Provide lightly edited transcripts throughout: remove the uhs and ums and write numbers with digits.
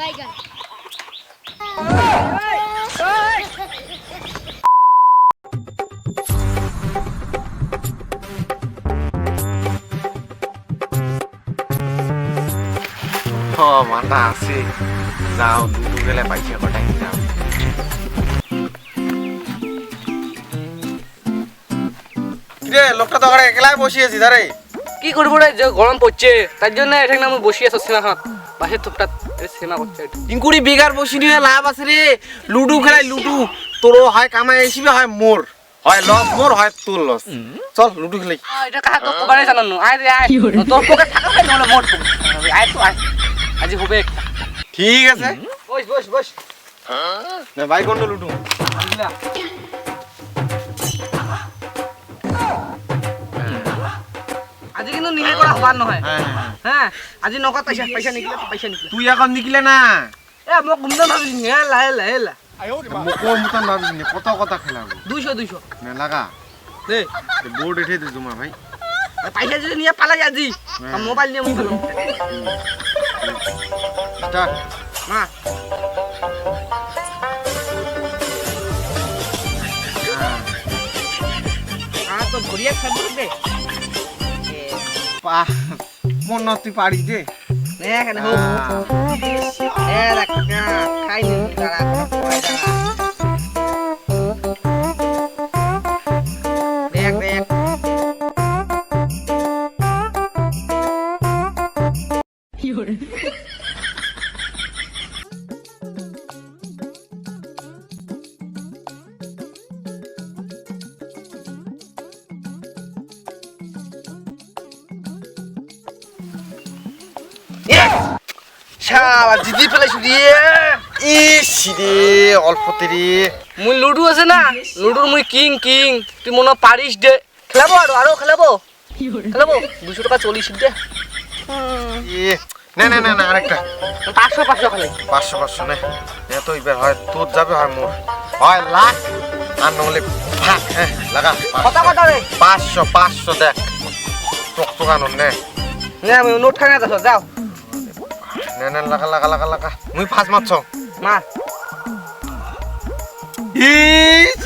বাইগান মাথা আছে যাও দুটো গেলে পাইছে কটাই যাও কিরে লোকটা তো ঘরে একলাই বসিয়েছি ধরে কি করবো রে যে গরম পড়ছে তার জন্য এখানে আমি বসে আছি সিনেমা বাসের টুকটা সিনেমা করছে ইনকুড়ি বিঘার বসি নিয়ে লাভ আছে রে লুডু খেলাই লুডু তোরও হয় কামাই আসবে হয় মোর হয় লস মোর হয় তোর লস চল লুডু খেলাই এটা কাহা তো কবারে জানানো আয় রে আয় তোর পকেট থাকা ভাই নহলে মোর পকেট আয় তো আয় আজি হবে একটা ঠিক আছে বস বস বস না ভাই কোন লুডু আজি কিন্তু নিলে করা হবার নহয় হ্যাঁ আজি নগদ পয়সা পয়সা নিকলে পয়সা নিকলে তুই এখন নিকলে না এ মোক গুমদন ভাবি নি হেলা হেলা হেলা মুখোর মতন ভাবিস নি কত কথা খেলাবো 200 200 না লাগা দে বোর্ড এঠে দে তোমার ভাই পয়সা যদি নিয়ে পালাই আজি মোবাইল নিয়ে মুখ স্টার্ট মা তো ঘুরিয়ে খাবো দে পা মন তুই পারিস যে নে কেন হো এ রাখ খাই নি দাঁড়া দেখ দেখ জিদি ফেলাইছো দিয়ে ইস রে অল্পতে রে মুই লুডু আছে না লুডুর মুই কিং কিং তুই মনে পারিস দে খেলাবো আরো খেলাবো খেলাবো 200 টাকা 40 দে এ না না না না আরেকটা 500 500 খেলাই 500 500 নে এত এবার হয় তোর যাবে হয় মোর হয় লাখ আর নহলে ভাগ হ্যাঁ লাগা কথা কথা রে 500 500 দেখ টক টক আনন নে নে আমি নোট খাই না তো যাও না না লাগা লাগা লাগা লাগা মুই ফাস মারছ মা ই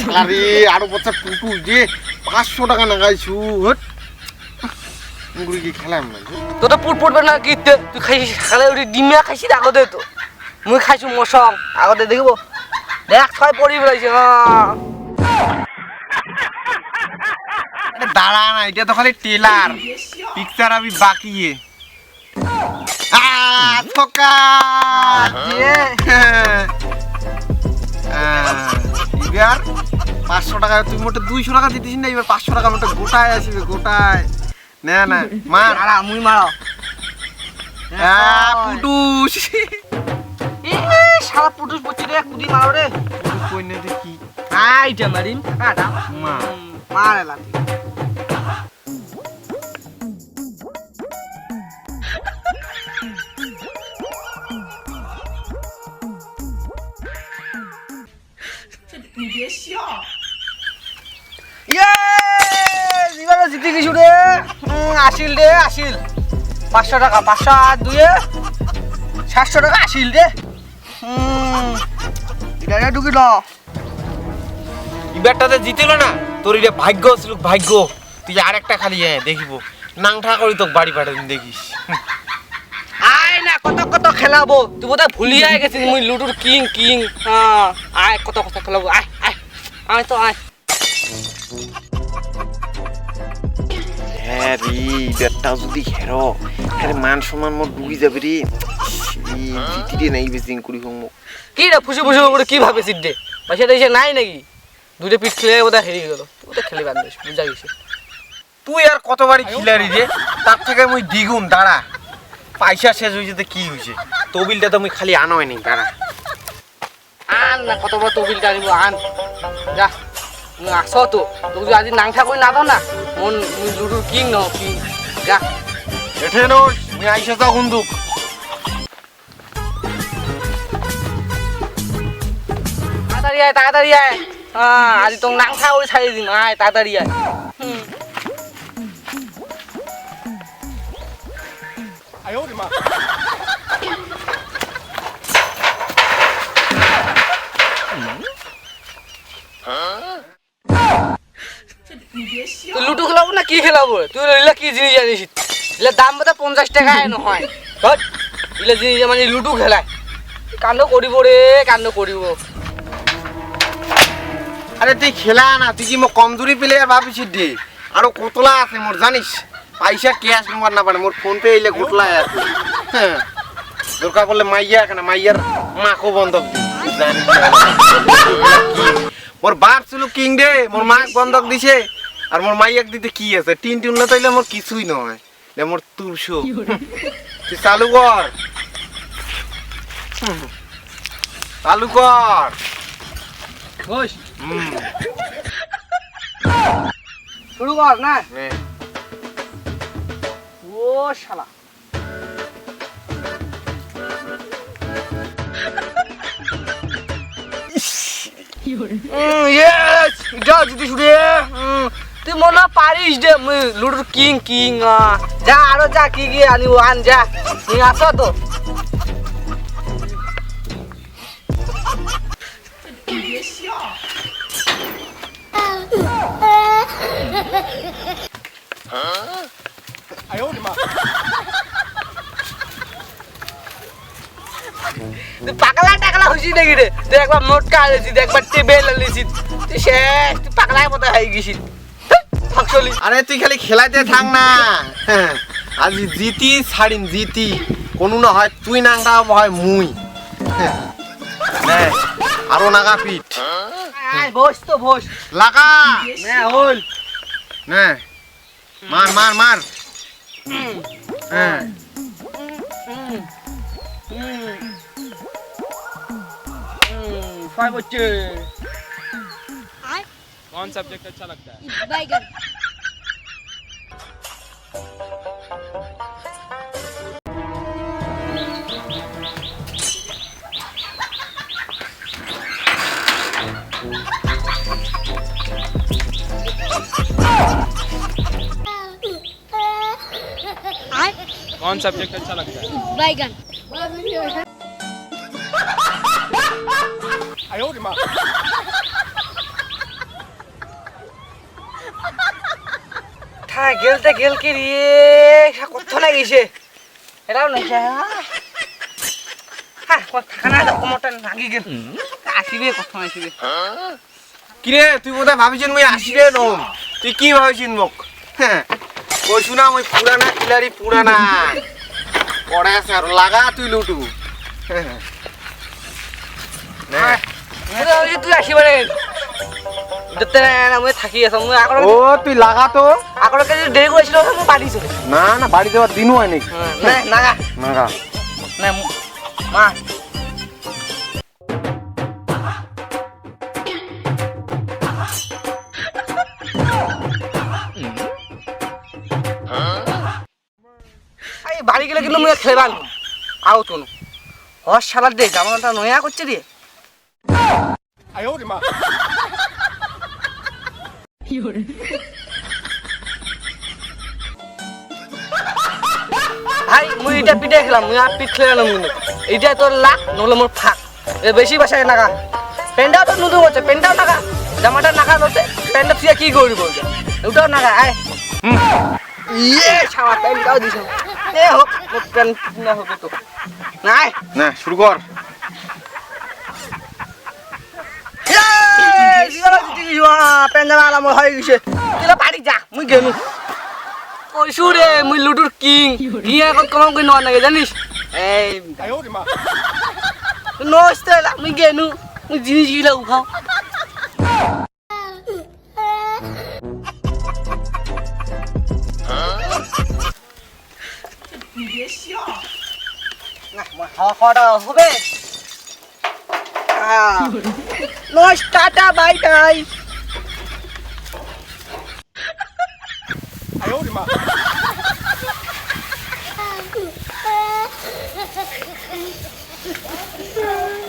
সালারি আরো বছর টুটু যে 500 টাকা লাগাইছু হট মুগুরি কি খেলাম না তো তো পুট পড়বে না কি তুই খাইছিস খালে ওই ডিমিয়া খাইছিস আগতে তো মুই খাইছু মশং আগতে দেখিব দেখ ছয় পড়ি বেলাইছে দাঁড়া না এটা তো খালি টেলার পিকচার আমি বাকি থকা এবার 500 টাকা তুই মোটে 200 টাকা দিতিস না এবার 500 টাকা মোটে গোটায় আসবে গোটায় না না মার আরা মুই মারো পুটুস এ শালা পুটুস বচ্চি রে কুদি মারো রে কই না দেখি আইটা মারিম কাটা মা মারে লাতি你别笑。 ইয়ে জিবারে জিতে গেছু রে আসিল রে আসিল 500 টাকা 500 আর দুয়ে 700 টাকা আসিল রে এটা রে ঢুকিল ইবারটাতে জিতিল না তোর এটা ভাগ্য ছিল ভাগ্য তুই আরেকটা খালি দেখিব নাংঠা করি তোকে বাড়ি পাঠাদিন দেখিস আয় না কত কত খেলাবো তুই বোধহয় ভুলিয়ে গেছিস মুই লুডুর কিং কিং হ্যাঁ আয় কত কত খেলাবো আয় আয় আয় তো আয় হ্যাঁ রে ব্যাটটা যদি হেরো আরে মান সম্মান মোর ডুবি যাবে রে জিতি রে নাই বেশি কুড়ি হোম কি রে ফুসি ফুসি করে কি ভাবেছিস রে পয়সা দিয়েছে নাই নাকি দুটো পিঠ খেলে বোধহয় হেরিয়ে গেল তুই বোধহয় খেলে বাদ দিস বুঝা গেছে তুই আর কতবারই খিলারি রে তার থেকে মুই দ্বিগুণ দাঁড়া পয়সা শেষ হয়ে যেতে কি হয়েছে তবিলটা তো মুই খালি আনোই নি দাঁড়া আন না কত বড় তবিলটা আনিব আন যা মুই আসো তো তোকে যদি আজি নাংঠা করে না দাও না মন মুই লুডুর কিং ন কিং যা এঠে নোস মুই আইসা যাও হুন্দুক তাড়াতাড়ি আয় হ্যাঁ আজ তো নাংঠা করে ছাড়িয়ে দিন আয় তাড়াতাড়ি আয় কি খেলাবো তুই এগুলা কি জিনিস জানিস এগুলা দাম বোধ 50 টাকায় নহয় ধর এগুলা জিনিস মানে লুডু খেলায় কাণ্ড করিব রে কাণ্ড করিব আরে তুই খেলা না তুই কি মোক কমজোরি প্লেয়ার ভাবিস দে আরো কতলা আছে মোর জানিস পয়সা ক্যাশ নম্বর না পারে মোর ফোন পে এলে কতলা আছে হ্যাঁ দরকার পড়লে মাইয়া কেন মাইয়ার মাকো বন্ধক দি জানিস মোর বাপ ছিল কিং দে মোর মাক বন্ধক দিছে আর মোর মাইয়াক দিতে কি আছে টিন টিন না তাইলে মোর কিছুই নয় লে মোর তুলসো তুই চালু কর চালু কর বস শুরু কর না ও শালা যা যদি শুনে তুই মনে পারিস দে মুই লুডুর কিং কিং যা আরো যা কি কি আনিব আন যা তুই আস তো পাগলা টাকলা হয়েছি নাকি রে তুই একবার মোটকা আনিস একবার টেবিল আনিস তুই শেষ তুই পাগলার মতো হয়ে গেছিস ফাঁকশলি আরে তুই খালি খেলাইতে থাক না আজ জিতি ছাড়িম জিতি কোনো না হয় তুই নাঙ্গা হয় মুই আরো নাগা পিঠ বস তো বস লাগা না হল মার মার মার হ্যাঁ फाइव बच्चे कौन सब्जेक्ट अच्छा लगता है बैगन कौन सब्जेक्ट अच्छा लगता है बैगन হ্যাঁ গেলতে গেল কি রে কত না গেছে এটাও নাই হ্যাঁ থানা কমটা লাগি গেল আসিবে কত আসিবে কিরে তুই বোধহয় ভাবিছেন মুই আসিরে নম তুই কি ভাবিছিস মোক হ্যাঁ কইছু না মুই পুরানা কিলারি পুরানা পড়ে আছে আর লাগা তুই লুটু তুই আসিবে রে দেখতে না মই থাকি আছো মই আগৰ ও তুই লাগা তো আগৰকে যে দেৰি কৰিছিল মই পাৰি চলে না না বাড়ি যাওয়ার দিনও হয় নাকি না নাগা নাগা না মা বাড়ি গেলে কিন্তু মুই খেলবান আও তো হস শালার দে জামাটা নয়া করছে রে ভাই মুই এটা পিঠে খেলাম মুই আর পিঠ খেলাম কিন্তু এইটা তোর লাখ নহলে মোর ফাঁক এ বেশি বাসায় নাগা পেন্টাও তো নতুন হচ্ছে পেন্টাও নাগা জামাটা নাগা হচ্ছে পেন্টা তুই কি করবি ওটাও নাগা আয় ইয়ে ছাওয়া পেন্টাও দিছ এ হোক পেন না হবে তো নাই না শুরু কর পেন্টাও হয়ে গেছে তুই বাড়ি যা মুই গেলু কইছু রে মুই লুডুর কিং ইয়ে এখন কমাম কই নয় নাকি জানিস এই নষ্ট মুই গেনু মুই জিনিস গিলা উঠাও你别笑。 খাওয়া খাওয়াটা হবে নষ্ট টাটা বাই বাই Ah!